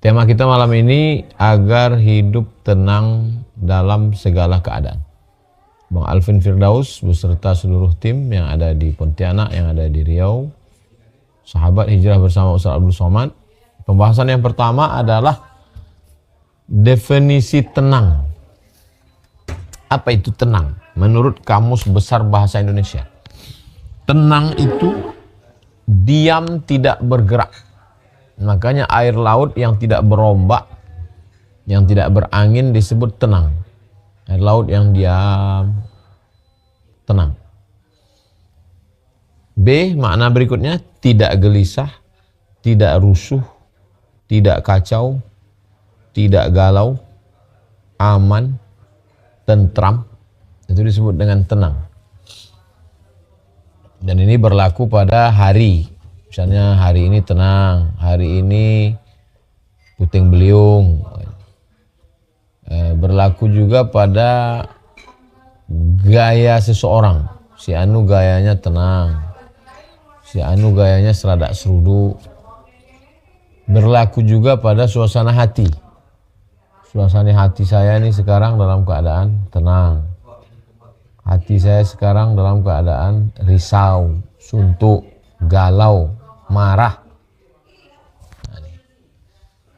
Tema kita malam ini agar hidup tenang dalam segala keadaan. Bang Alvin Firdaus beserta seluruh tim yang ada di Pontianak, yang ada di Riau, sahabat hijrah bersama Ustaz Abdul Somad. Pembahasan yang pertama adalah definisi tenang. Apa itu tenang? Menurut Kamus Besar Bahasa Indonesia, tenang itu diam, tidak bergerak. Makanya air laut yang tidak berombak, yang tidak berangin disebut tenang. Air laut yang diam, tenang. B, makna berikutnya, tidak gelisah, tidak rusuh, tidak kacau, tidak galau, aman, tentram. Itu disebut dengan tenang. Dan ini berlaku pada hari. Misalnya hari ini tenang, hari ini puting beliung. Berlaku juga pada gaya seseorang. Si anu gayanya tenang, si anu gayanya seradak serudu. Berlaku juga pada suasana hati. Suasana hati saya ini sekarang dalam keadaan tenang. Hati saya sekarang dalam keadaan risau, suntuk, galau, marah.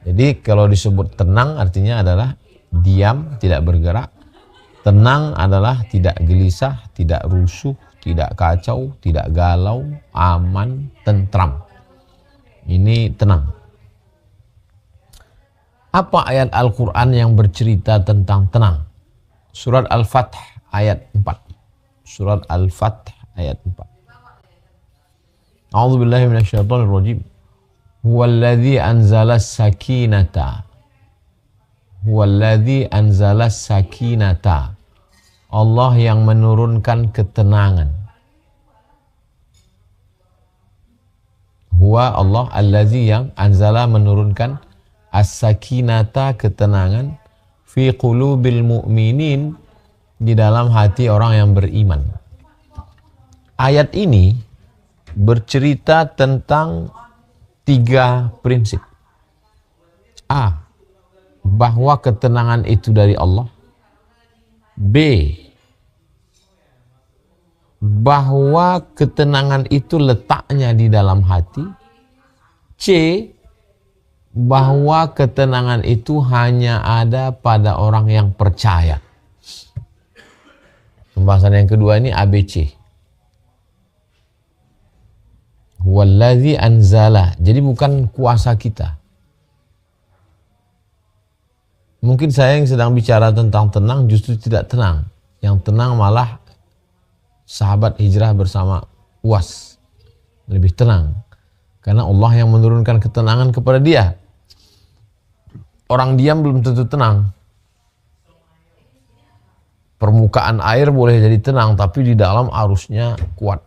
Jadi kalau disebut tenang artinya adalah diam, tidak bergerak. Tenang adalah tidak gelisah, tidak rusuh, tidak kacau, tidak galau, aman, tentram. Ini tenang. Apa ayat Al-Quran yang bercerita tentang tenang? Surat Al-Fath ayat 4. Surat Al-Fath ayat 4. A'udzubillahi minasyaitonirrajim. Huwallazi anzalas sakinata. Huwallazi anzalas sakinata. Allah yang menurunkan ketenangan. Huwa Allah allazi yang anzala menurunkan as-sakinata ketenangan fi qulubil mu'minin di dalam hati orang yang beriman. Ayat ini bercerita tentang 3 prinsip. A, bahwa ketenangan itu dari Allah. B, bahwa ketenangan itu letaknya di dalam hati. C, bahwa ketenangan itu hanya ada pada orang yang percaya. Pembahasan yang kedua ini ABC. Huwallazi anzala. Jadi bukan kuasa kita. Mungkin saya yang sedang bicara tentang tenang justru tidak tenang. Yang tenang malah sahabat hijrah bersama UAS. Lebih tenang. Karena Allah yang menurunkan ketenangan kepada dia. Orang diam belum tentu tenang. Permukaan air boleh jadi tenang, tapi di dalam arusnya kuat.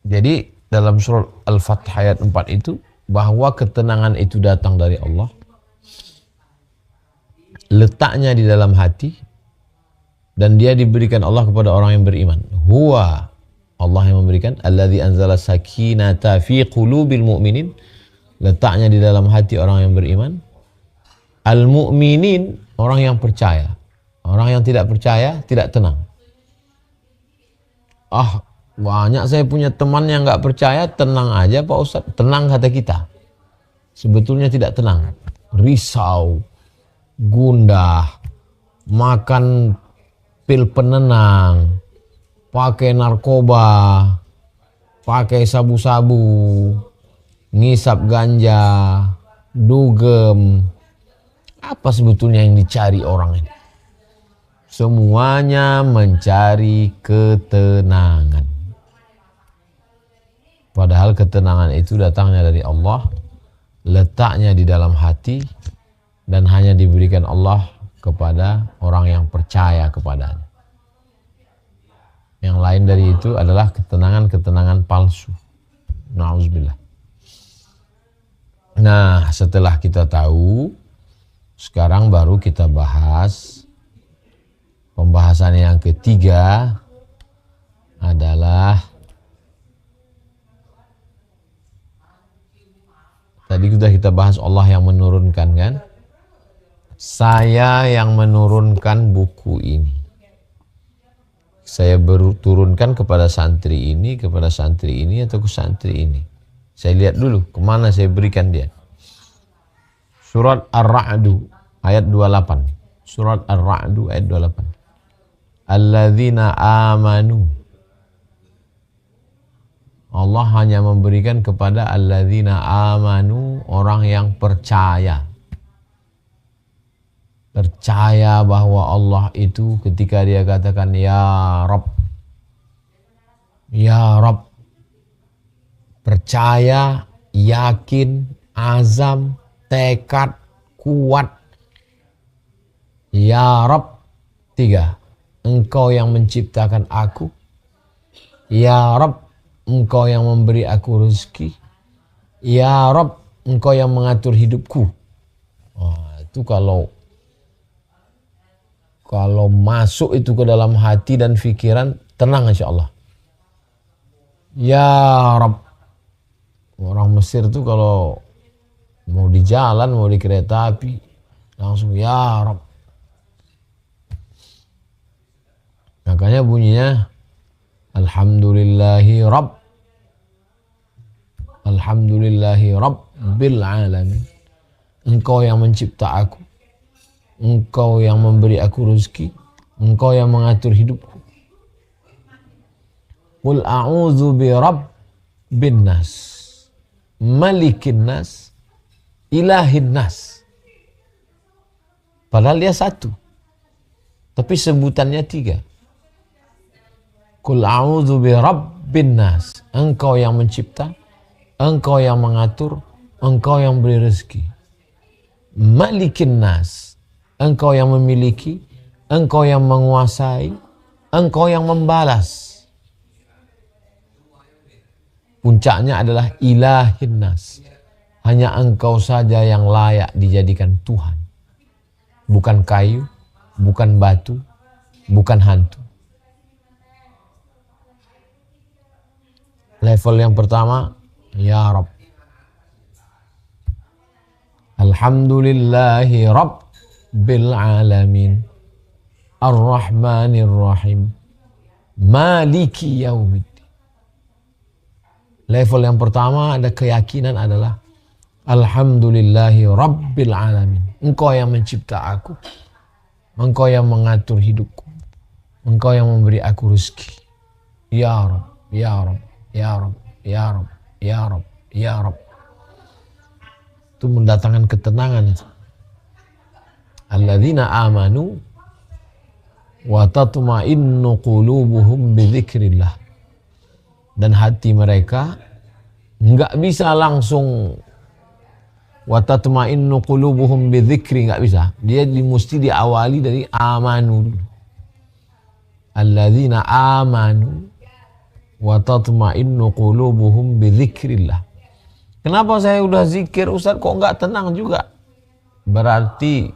Jadi dalam surat Al-Fath ayat 4 itu, bahwa ketenangan itu datang dari Allah, letaknya di dalam hati, dan dia diberikan Allah kepada orang yang beriman. Huwa, Allah yang memberikan, alladzi anzala sakinata fi qulubil mu'minin, letaknya di dalam hati orang yang beriman. Al-mu'minin, orang yang percaya. Orang yang tidak percaya tidak tenang. Banyak saya punya teman yang nggak percaya, tenang aja Pak Ustadz. Tenang kata kita. Sebetulnya tidak tenang. Risau, gundah, makan pil penenang, pakai narkoba, pakai sabu-sabu, ngisap ganja, dugem. Apa sebetulnya yang dicari orang ini? Semuanya mencari ketenangan. Padahal ketenangan itu datangnya dari Allah, letaknya di dalam hati, dan hanya diberikan Allah kepada orang yang percaya kepadanya. Yang lain dari itu adalah ketenangan-ketenangan palsu. Na'udzubillah. Nah, setelah kita tahu, sekarang baru kita bahas pembahasan yang ketiga adalah Tadi sudah kita bahas Allah yang menurunkan kan. Saya yang menurunkan buku ini. Saya turunkan kepada santri ini atau ke santri ini. Saya lihat dulu kemana saya berikan dia. Surat Ar-Ra'du ayat 28. Surat Ar-Ra'du ayat 28. Alladzina amanu. Allah hanya memberikan kepada alladzina amanu, orang yang percaya. Percaya bahwa Allah itu ketika dia katakan ya Rabb. Ya Rabb. Percaya, yakin, azam, tekad, kuat. Ya Rabb. 3. Engkau yang menciptakan aku. Ya Rabb. Engkau yang memberi aku rezeki. Ya Rabb, Engkau yang mengatur hidupku. Itu kalau masuk itu ke dalam hati dan pikiran, tenang insya Allah. Ya Rabb. Orang Mesir tuh kalau mau di jalan, mau di kereta api, langsung ya Rabb. Makanya bunyinya Alhamdulillahi Rabb. Alhamdulillahi Rabbil Alamin. Engkau yang mencipta aku. Engkau yang memberi aku rezeki. Engkau yang mengatur hidupku. Qul a'udzu bi Rabbin nas. Malikin nas. Ilahin nas. Padahal dia satu. Tapi sebutannya 3. Qul a'udzu bi Rabbin nas. Engkau yang mencipta, engkau yang mengatur, engkau yang beri rezeki. Malikin nas. Engkau yang memiliki, engkau yang menguasai, engkau yang membalas. Puncaknya adalah ilahin nas. Hanya engkau saja yang layak dijadikan Tuhan. Bukan kayu, bukan batu, bukan hantu. Level yang pertama, ya Rabb. Alhamdulillahi Rabbil Alamin. Ar-Rahmanir Rahim. Maliki Yaumiddin. Level yang pertama ada keyakinan adalah Alhamdulillahi Rabbil Alamin. Engkau yang mencipta aku. Engkau yang mengatur hidupku. Engkau yang memberi aku rezeki. Ya Rabb, ya Rabb. Ya Rabb, ya Rabb, ya Rabb, ya Rabb. Itu mendatangkan ketenangan. Alladzina amanu wa tatma'innu qulubuhum bidzikrillah. Dan hati mereka enggak bisa langsung wa tatma'innu qulubuhum bidzikri, enggak bisa. Dia mesti diawali dari amanu. Alladzina amanu wa tatma'innu qulubuhum bidzikrillah. Kenapa saya udah zikir Ustaz kok enggak tenang juga? Berarti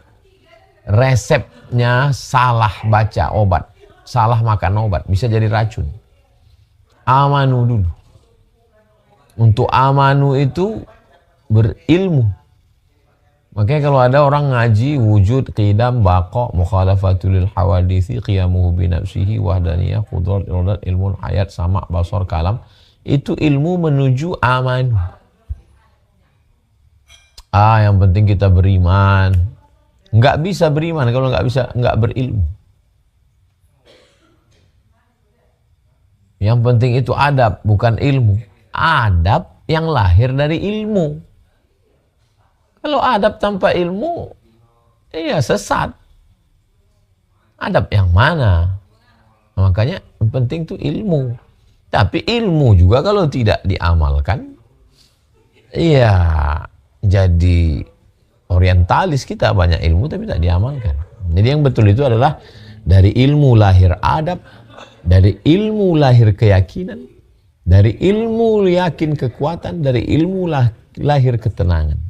resepnya salah baca obat, salah makan obat, bisa jadi racun. Amanu dulu. Untuk amanu itu berilmu. Makanya kalau ada orang ngaji wujud, qidam, baqa, mukhalafatul hawadisi, qiyamuhu binafsihi, wahdaniyah, qudrat, iradat, ilmu, hayat, sama, basar, kalam, itu ilmu menuju aman. Yang penting kita beriman. Nggak bisa beriman kalau nggak berilmu. Yang penting itu adab, bukan ilmu. Adab yang lahir dari ilmu. Kalau adab tanpa ilmu, iya sesat. Adab yang mana? Makanya yang penting itu ilmu. Tapi ilmu juga kalau tidak diamalkan, iya jadi orientalis kita, banyak ilmu tapi tak diamalkan. Jadi yang betul itu adalah dari ilmu lahir adab, dari ilmu lahir keyakinan, dari ilmu yakin kekuatan, dari ilmu lahir ketenangan.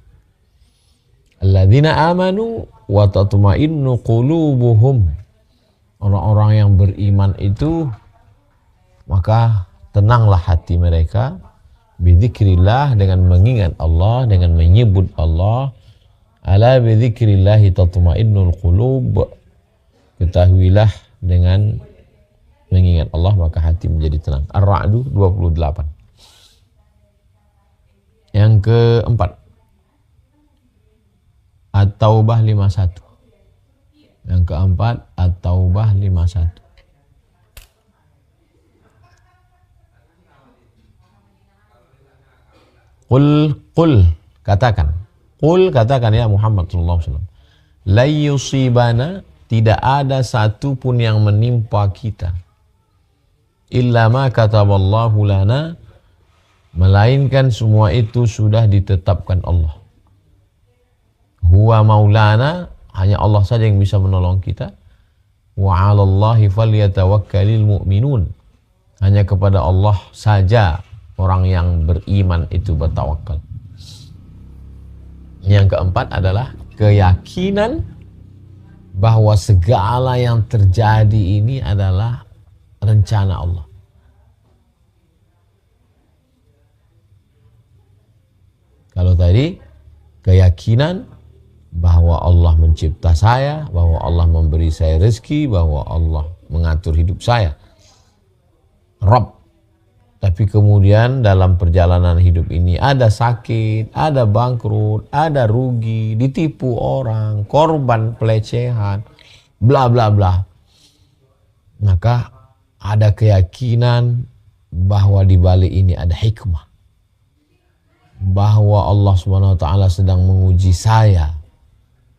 Alladzina amanu wa tatma'innu qulubuhum. Orang-orang yang beriman itu maka tenanglah hati mereka, Bidzikrillah, dengan mengingat Allah, dengan menyebut Allah. Ala bidzikrillahi tatma'innul qulub. Ketahuilah dengan mengingat Allah maka hati menjadi tenang. Ar-Ra'd 28. Yang keempat, At-Taubah 51. Yang keempat, At-Taubah 51. Qul katakan. Qul katakan ya Muhammad sallallahu alaihi wasallam. La yusibana, tidak ada satu pun yang menimpa kita. Illa ma kataballahu lana, melainkan semua itu sudah ditetapkan Allah. Huwa maulana, hanya Allah saja yang bisa menolong kita. Wa 'alallahi falyatawakkalul mu'minun, hanya kepada Allah saja orang yang beriman itu bertawakal. Yang keempat adalah keyakinan bahwa segala yang terjadi ini adalah rencana Allah. Kalau tadi keyakinan bahwa Allah mencipta saya, bahwa Allah memberi saya rezeki, bahwa Allah mengatur hidup saya, Rabb. Tapi kemudian dalam perjalanan hidup ini ada sakit, ada bangkrut, ada rugi, ditipu orang, korban pelecehan, bla bla bla. Maka ada keyakinan bahwa di balik ini ada hikmah. Bahwa Allah Subhanahu wa taala sedang menguji saya.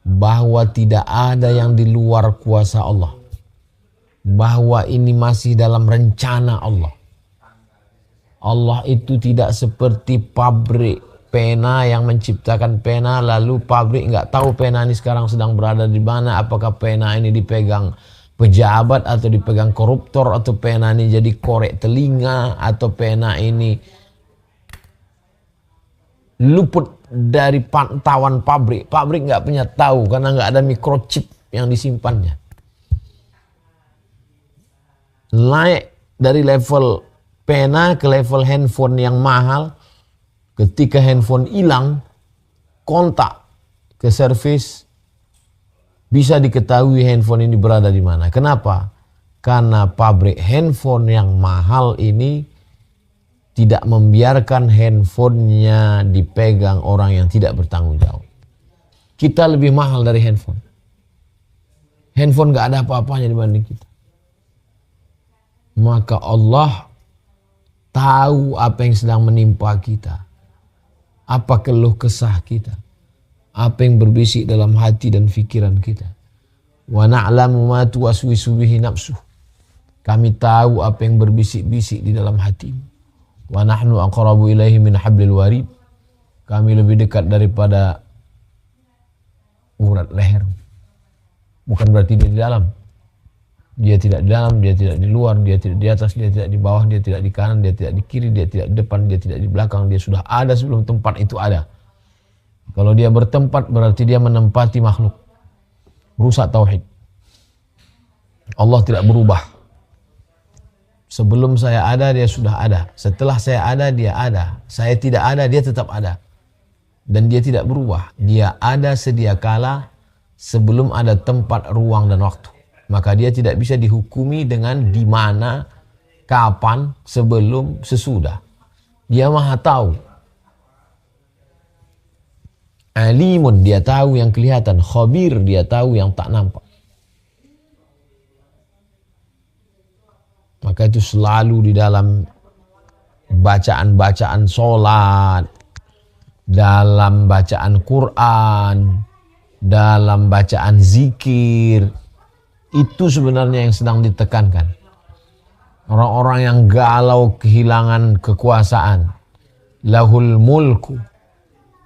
Bahwa tidak ada yang di luar kuasa Allah. Bahwa ini masih dalam rencana Allah. Allah itu tidak seperti pabrik pena yang menciptakan pena, lalu pabrik nggak tahu pena ini sekarang sedang berada di mana, apakah pena ini dipegang pejabat atau dipegang koruptor, atau pena ini jadi korek telinga, atau pena ini luput dari pantauan pabrik. Pabrik nggak punya tahu karena nggak ada microchip yang disimpannya. Naik dari level pena ke level handphone yang mahal. Ketika handphone hilang, kontak ke servis, bisa diketahui handphone ini berada di mana. Kenapa? Karena pabrik handphone yang mahal ini tidak membiarkan handphonenya dipegang orang yang tidak bertanggung jawab. Kita lebih mahal dari handphone. Handphone gak ada apa-apanya dibanding kita. Maka Allah tahu apa yang sedang menimpa kita. Apa keluh kesah kita. Apa yang berbisik dalam hati dan fikiran kita. Wa na'lamu ma tuwaswisu bihi nafsuh. Kami tahu apa yang berbisik-bisik di dalam hatimu. Wa nahnu aqrabu ilaihi min hablil warid. Kami lebih dekat daripada urat leher. Bukan berarti dia di dalam. Dia tidak di dalam, dia tidak di luar, dia tidak di atas, dia tidak di bawah, dia tidak di kanan, dia tidak di kiri, dia tidak di depan, dia tidak di belakang. Dia sudah ada sebelum tempat itu ada. Kalau dia bertempat berarti dia menempati makhluk. Rusak tauhid. Allah tidak berubah. Sebelum saya ada, dia sudah ada. Setelah saya ada, dia ada. Saya tidak ada, dia tetap ada. Dan dia tidak berubah. Dia ada sedia kala sebelum ada tempat, ruang, dan waktu. Maka dia tidak bisa dihukumi dengan di mana, kapan, sebelum, sesudah. Dia maha tahu. Alimun, dia tahu yang kelihatan. Khabir, dia tahu yang tak nampak. Maka itu selalu di dalam bacaan-bacaan sholat, dalam bacaan Quran, dalam bacaan zikir, itu sebenarnya yang sedang ditekankan. Orang-orang yang galau kehilangan kekuasaan, lahul mulku.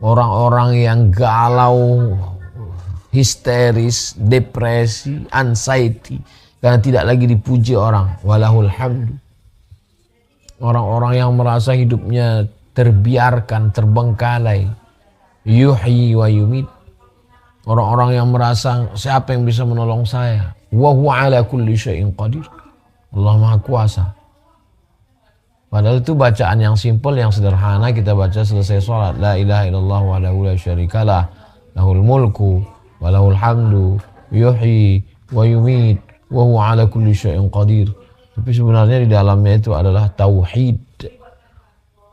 Orang-orang yang galau, histeris, depresi, anxiety, karena tidak lagi dipuji orang. Walahul hamdu. Orang-orang yang merasa hidupnya terbiarkan, terbengkalai. Yuhyi wa yumit. Orang-orang yang merasa siapa yang bisa menolong saya. Wa huwa ala kulli syai'in qadir. Allah Maha Kuasa. Padahal itu bacaan yang simpel, yang sederhana kita baca selesai sholat. La ilaha illallah wahdahu la syarikalah, lahul mulku wa lahul hamdu, yuhyi wa yumit wa huwa ala kulli syai'in qadir. Tapi sebenarnya di dalamnya itu adalah tauhid.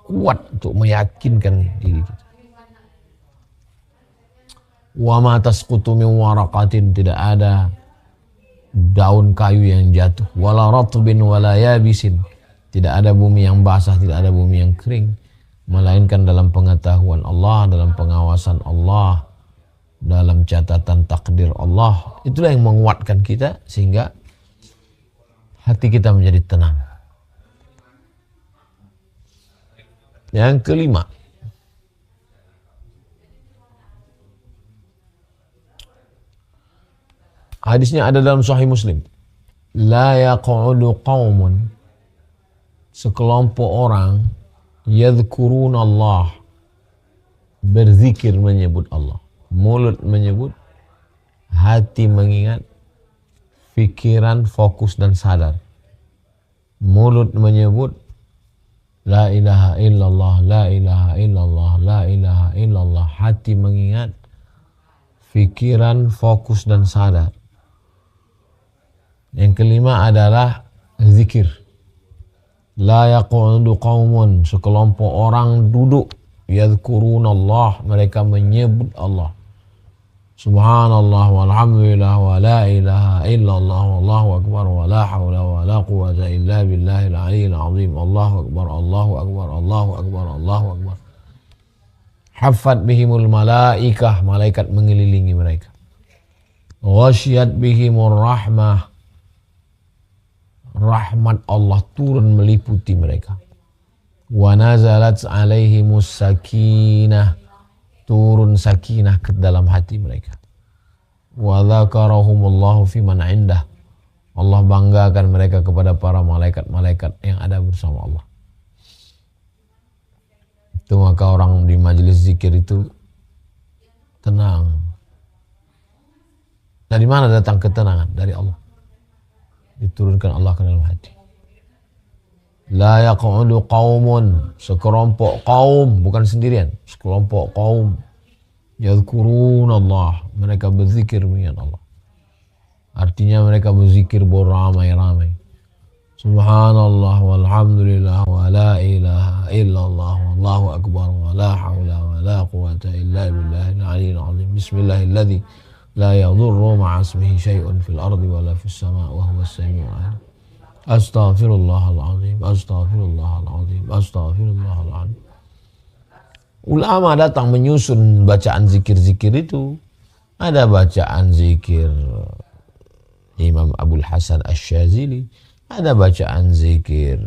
Kuat untuk meyakinkan diri kita. Wa ma tasqutu min waraqatin, tidak ada daun kayu yang jatuh, wala ratbin wala yabisin, tidak ada bumi yang basah, tidak ada bumi yang kering, melainkan dalam pengetahuan Allah, dalam pengawasan Allah, dalam catatan takdir Allah. Itulah yang menguatkan kita sehingga hati kita menjadi tenang. Yang kelima, hadisnya ada dalam Sahih Muslim. La yaq'udu qaumun, sekelompok orang, yadhkuruna Allah, berzikir menyebut Allah. Mulut menyebut, hati mengingat, pikiran fokus dan sadar. Mulut menyebut la ilaha illallah, la ilaha illallah, la ilaha illallah. Hati mengingat, pikiran fokus dan sadar. Yang kelima adalah zikir. La yaqudu qaumun, sekelompok orang duduk, yadhkurunallah, mereka menyebut Allah. Subhanallah walhamdulillah wa la ilaha illallah wallahu akbar wa la hawla wa la quwwata illa billahil aliyyil azim. Allahu akbar, Allahu akbar, Allahu akbar, Allahu akbar. Haffat bihimul malaikah, malaikat mengelilingi mereka. Ghasyiyat bihimur rahmah, rahmat Allah turun meliputi mereka. Wa nazalat alaihimus sakinah, turun sakinah ke dalam hati mereka. Wa dzakarahumullahu fiman indah, Allah banggakan mereka kepada para malaikat-malaikat yang ada bersama Allah. Itu maka orang di majelis zikir itu tenang. Dari mana datang ketenangan? Dari Allah. Diturunkan Allah ke dalam hati. La yaq'udu qaumun, sekelompok kaum, bukan sendirian, sekelompok kaum, yadhkuruna Allah, mereka berzikir mengingat Allah. Artinya mereka berzikir beramai-ramai. Subhanallah walhamdulillah wa la ilaha illallah wallahu akbar wa la hawla wa la quwwata illa billahil aliyyil azim. Bismillahilladzi la yadurru ma'a ismihi syai'un fil ardi wa la fis sama' wa huwas sami'ul 'alim. Astaghfirullahaladzim, astaghfirullahaladzim, astaghfirullahaladzim. Ulama datang menyusun bacaan zikir-zikir itu. Ada bacaan zikir Imam Abdul Hasan Asy-Syadzili, ada bacaan zikir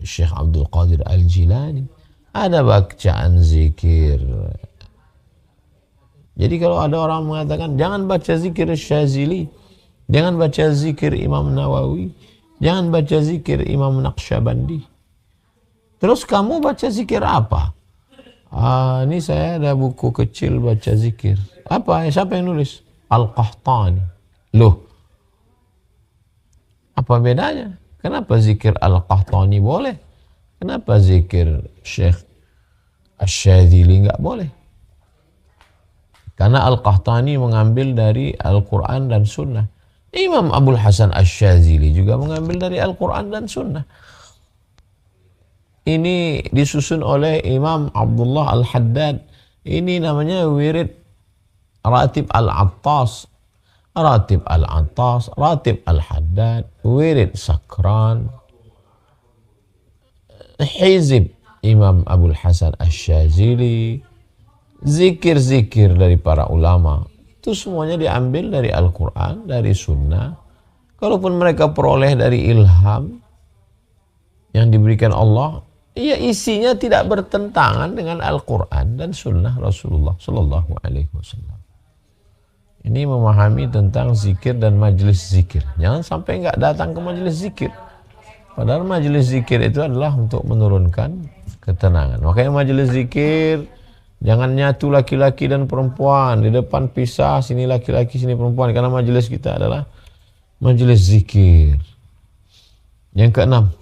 Syekh Abdul Qadir Al-Jilani, ada bacaan zikir. Jadi kalau ada orang mengatakan jangan baca zikir Syadzili, jangan baca zikir Imam Nawawi, jangan baca zikir Imam Naqsyabandi, terus kamu baca zikir apa? Ini saya ada buku kecil baca zikir. Apa? Siapa yang nulis? Al-Qahtani. Loh, apa bedanya? Kenapa zikir Al-Qahtani boleh? Kenapa zikir Syekh Asy-Syadzili enggak boleh? Karena Al-Qahtani mengambil dari Al-Quran dan Sunnah. Imam Abdul Hasan Asy-Syadzili juga mengambil dari Al-Quran dan Sunnah. Ini disusun oleh Imam Abdullah Al-Haddad. Ini namanya wirid Ratib Al-Attas, Ratib Al-Attas, Ratib Al-Haddad, wirid Sakran, Hizib Imam Abdul Hasan Asy-Syadzili, zikir-zikir dari para ulama. Itu semuanya diambil dari Al-Quran, dari Sunnah. Kalaupun mereka peroleh dari ilham yang diberikan Allah, ya isinya tidak bertentangan dengan Al-Quran dan Sunnah Rasulullah Sallallahu Alaihi Wasallam. Ini memahami tentang zikir dan majelis zikir. Jangan sampai nggak datang ke majelis zikir. Padahal majelis zikir itu adalah untuk menurunkan ketenangan. Makanya majelis zikir jangan nyatu laki-laki dan perempuan. Di depan pisah, sini laki-laki, sini perempuan. Karena majelis kita adalah majelis zikir. Yang keenam,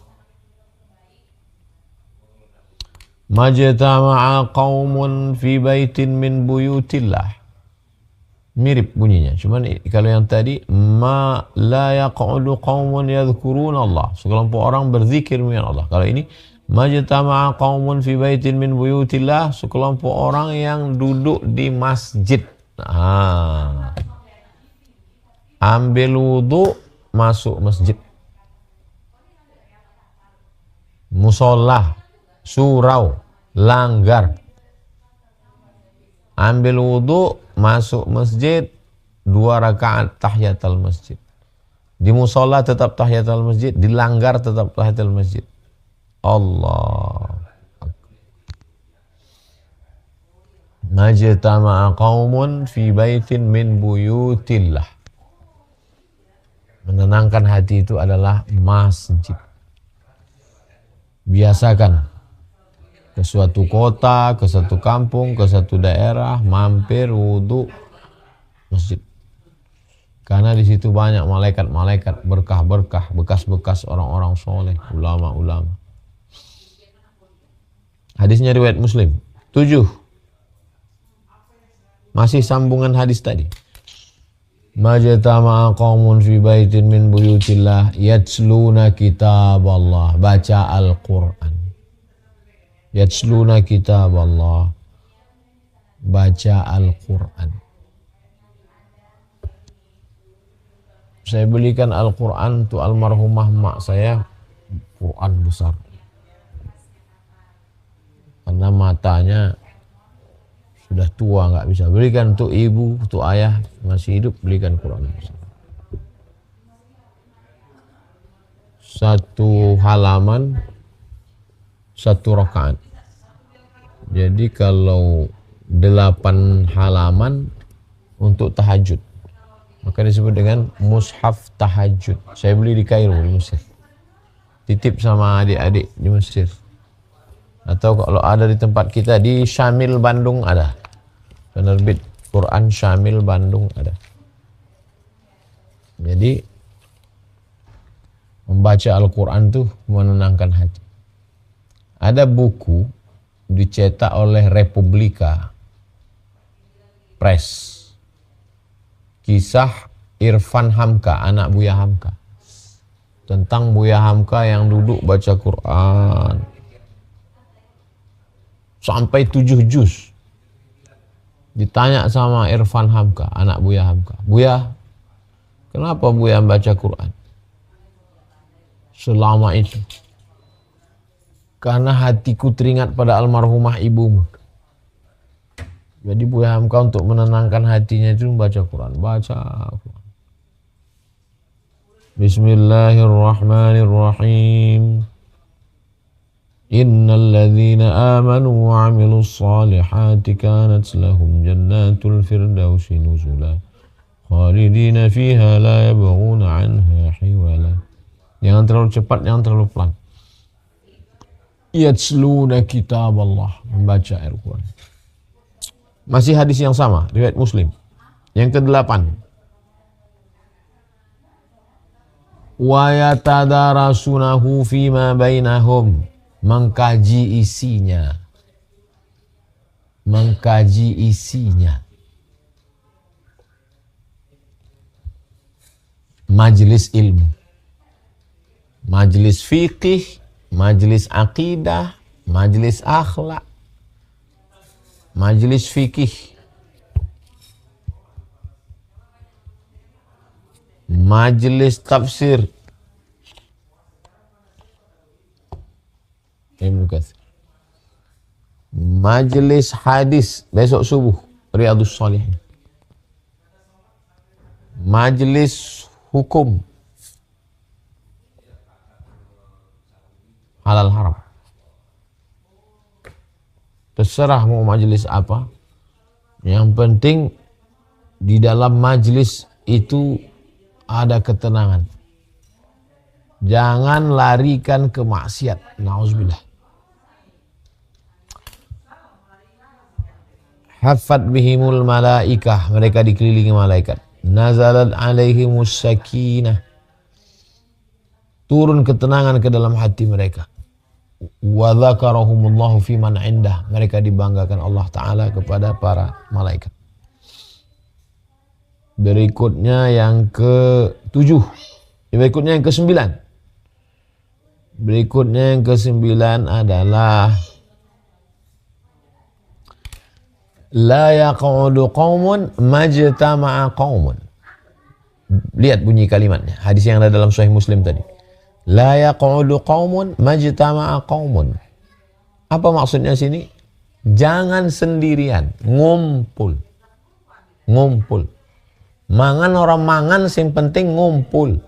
Majtama'a qaumun fi baitin min buyutillah. Mirip bunyinya. Cuman kalau yang tadi ma la yaq'udu qaumun yadhkuruna Allah. Sekelompok orang berzikir dengan Allah. Kalau ini majtama'a qaumun fi baitin min buyutillah, sekelompok orang yang duduk di masjid. Ambil wudu, masuk masjid. Musolah, surau, langgar. Ambil wudu, masuk masjid, 2 rakaat tahiyatul masjid. Di musola tetap tahiyatul masjid, di langgar tetap tahiyatul masjid. Allah. Majtama'a qaumun fi baitin min buyutillah. Menenangkan hati itu adalah masjid. Biasakan ke suatu kota, ke satu kampung, ke satu daerah, mampir wudu masjid. Karena di situ banyak malaikat-malaikat, berkah-berkah, bekas-bekas orang-orang soleh, ulama-ulama. Hadisnya riwayat Muslim. 7. Masih sambungan hadis tadi. Majtama'a qaumun fi baitin min buyutillah yatsluna kitab Allah, baca Al-Quran. Yatsluna kitab Allah, baca Al-Quran. Saya belikan Al-Quran untuk almarhumah mak saya, Quran besar. Karena matanya sudah tua, nggak bisa. Belikan untuk ibu, untuk ayah masih hidup, belikan Quran. Satu halaman, 1 rakaat. Jadi kalau 8 halaman untuk tahajud, maka disebut dengan mushaf tahajud. Saya beli di Kairo, di Mesir. Titip sama adik-adik di Mesir. Atau kalau ada di tempat kita di Syamil Bandung ada. Penerbit Quran Syamil Bandung ada. Jadi membaca Al-Quran tuh menenangkan hati. Ada buku dicetak oleh Republika Press. Kisah Irfan Hamka, anak Buya Hamka. Tentang Buya Hamka yang duduk baca Quran. Sampai 7 juz. Ditanya sama Irfan Hamka, anak Buya Hamka. Buya, kenapa Buya baca Quran selama itu? Karena hatiku teringat pada almarhumah ibumu. Jadi Buya Hamka untuk menenangkan hatinya itu membaca Quran. Baca Quran. Bismillahirrahmanirrahim. Innal ladzina amanu wa 'amilus solihati kanat lahum jannatul firdausi nuzula khalidina fiha la yabghuna 'anha hiwala. Jangan terlalu cepat, jangan terlalu pelan. Yatsluna kitab Allah, membaca Al-Quran. Masih hadis yang sama, riwayat Muslim. Yang ke-8. Wa yatadarasunahu fima bainahum, mengkaji isinya. Mengkaji isinya. Majelis ilmu. Majelis fikih, majelis akidah, majelis akhlak. Majelis fikih. Majelis tafsir. Ibnu Katsir. Majelis hadis besok subuh, Riyadhus Shalihin. Majelis hukum, halal haram. Terserah mau majelis apa. Yang penting di dalam majelis itu ada ketenangan. Jangan larikan ke maksiat. Nauzubillah. Haffat bihimul malaikah, mereka dikelilingi malaikat. Nazalat alaihimus sakinah, turun ketenangan ke dalam hati mereka. wa dzakarahumullahu fi man indah, mereka dibanggakan Allah Ta'ala kepada para malaikat. Berikutnya yang ke-7, berikutnya yang ke-9. Berikutnya yang ke-9 adalah la yaq'udu qaumun majtama'a qaumun. Lihat bunyi kalimatnya, hadis yang ada dalam Sahih Muslim tadi. La yaq'udu qaumun majtama'a qaumun. Apa maksudnya sini? Jangan sendirian, ngumpul. Ngumpul. Mangan orang mangan, yang penting ngumpul.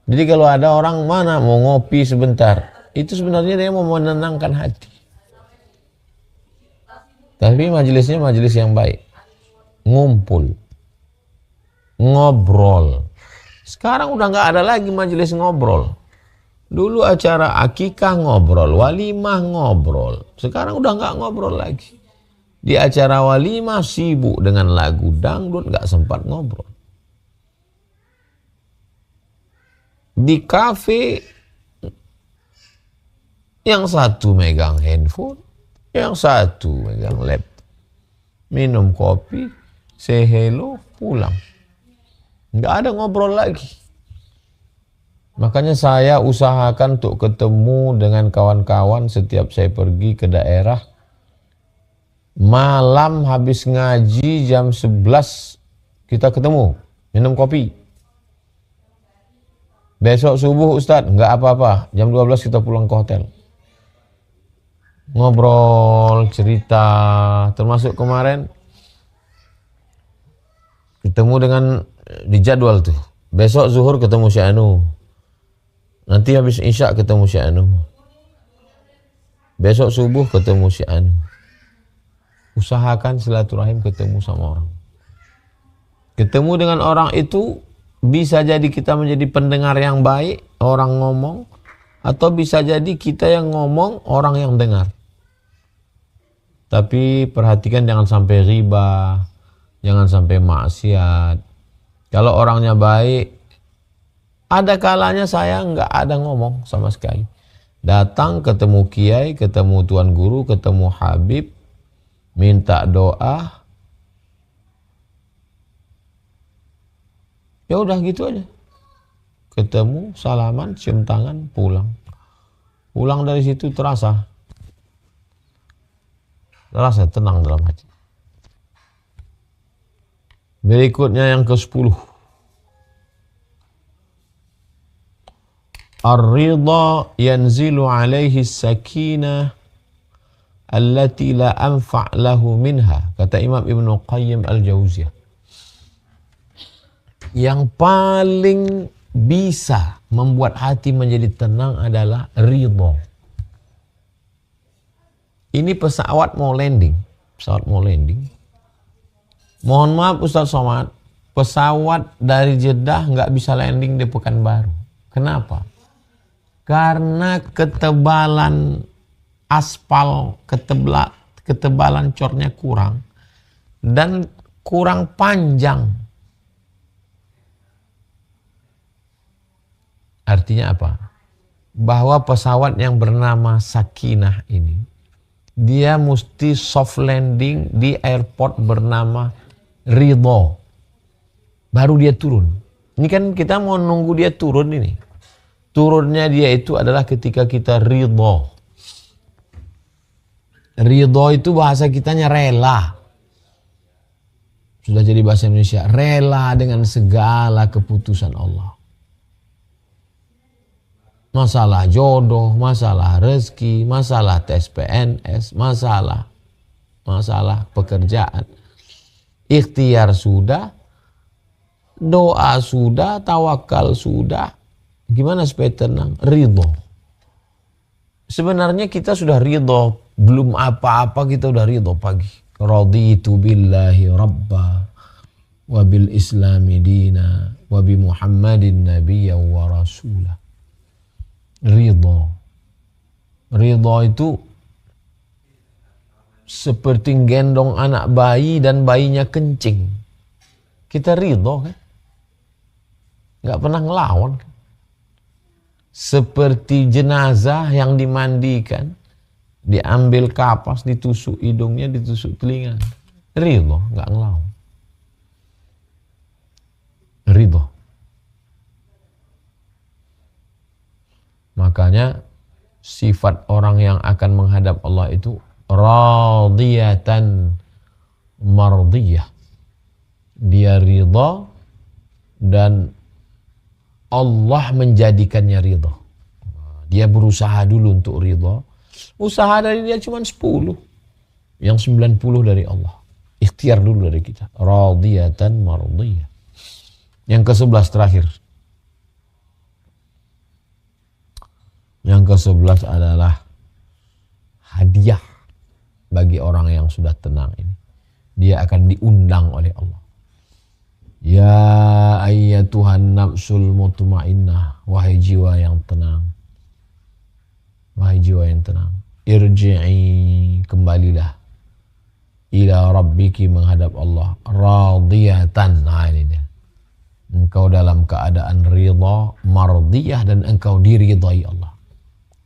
Jadi kalau ada orang mana mau ngopi sebentar, itu sebenarnya dia mau menenangkan hati. Tapi majelisnya majelis yang baik. Ngumpul. Ngobrol. Sekarang udah nggak ada lagi majelis ngobrol. Dulu acara akikah ngobrol, walimah ngobrol. Sekarang udah nggak ngobrol lagi. Di acara walimah sibuk dengan lagu dangdut, nggak sempat ngobrol. Di kafe yang satu megang handphone, yang satu megang laptop. Minum kopi, say hello, pulang. Nggak ada ngobrol lagi. Makanya saya usahakan untuk ketemu dengan kawan-kawan setiap saya pergi ke daerah. Malam habis ngaji jam 11 kita ketemu, minum kopi. Besok subuh Ustadz, nggak apa-apa, jam 12 kita pulang ke hotel. Ngobrol, cerita, termasuk kemarin ketemu dengan di jadwal tuh. Besok zuhur ketemu si Anu. Nanti habis isya ketemu si Anu. Besok subuh ketemu si Anu. Usahakan silaturahim ketemu sama orang. Ketemu dengan orang itu bisa jadi kita menjadi pendengar yang baik, orang ngomong, atau bisa jadi kita yang ngomong, orang yang dengar. Tapi perhatikan jangan sampai riba, jangan sampai maksiat. Kalau orangnya baik, ada kalanya saya nggak ada ngomong sama sekali. Datang ketemu kiai, ketemu tuan guru, ketemu habib, minta doa, ya udah gitu aja. Ketemu, salaman, cium tangan, pulang. Pulang dari situ terasa tenang dalam hati. Berikutnya yang ke-10. Ar-ridha yanzilu alaihi sakinah allati la anfa' lahu minha, kata Imam Ibnu Qayyim Al-Jauziyah. Yang paling bisa membuat hati menjadi tenang adalah ridha. Ini pesawat mau landing. Mohon maaf Ustaz Somad, pesawat dari Jeddah nggak bisa landing di Pekanbaru. Kenapa? Karena ketebalan aspal, ketebalan cornya kurang dan kurang panjang. Artinya apa? Bahwa pesawat yang bernama Sakinah ini, dia mesti soft landing di airport bernama Ridha. Baru dia turun. Ini kan kita mau nunggu dia turun ini. Turunnya dia itu adalah ketika kita ridha. Ridha itu bahasa kitanya rela. Sudah jadi bahasa Indonesia. Rela dengan segala keputusan Allah. Masalah jodoh, masalah rezeki, masalah tes PNS, masalah pekerjaan. Ikhtiar sudah, doa sudah, tawakal sudah. Gimana supaya tenang? Ridho. Sebenarnya kita sudah ridho, belum apa-apa kita udah ridho pagi. Raditu billahi rabba wa bil islami dina wa bi Muhammadin nabiyya wa rasulah. Ridho. Ridho itu seperti gendong anak bayi dan bayinya kencing. Kita ridho kan? Gak pernah ngelawan kan? seperti jenazah yang dimandikan, diambil kapas, ditusuk hidungnya, ditusuk telinga. Ridho, nggak ngelawan. Ridho. Makanya sifat orang yang akan menghadap Allah itu radiyatan mardiyah. Dia ridha dan Allah menjadikannya ridha. Dia berusaha dulu untuk ridha. Usaha dari dia cuma 10. Yang 90 dari Allah. Ikhtiar dulu dari kita. Radiyatan mardiyah. Yang ke-11 terakhir. Yang ke-11 adalah hadiah bagi orang yang sudah tenang ini. Dia akan diundang oleh Allah. Ya ayyatuhan nafsul mutmainnah, wahai jiwa yang tenang. Wahai jiwa yang tenang, irji'i, kembalilah, ila rabbiki, menghadap Allah, radiyatan. Nah ini dia. Engkau dalam keadaan ridha, mardiyah, dan engkau diridhai Allah.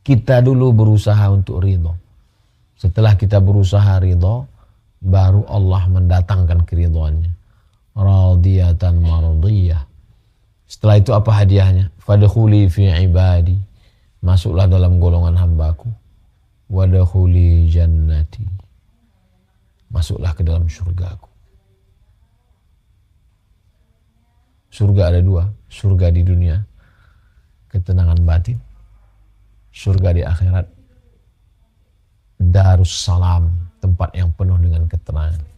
Kita dulu berusaha untuk ridha. Setelah kita berusaha ridha, baru Allah mendatangkan keridhaannya. Radiyatan mardiyah. Setelah itu apa hadiahnya? Fadkhuli fi ibadi. Masuklah dalam golongan hambaku. Wadkhuli jannati. Masuklah ke dalam surgaku. Surga ada 2. Surga di dunia, ketenangan batin. Surga di akhirat, Darussalam, tempat yang penuh dengan ketenangan.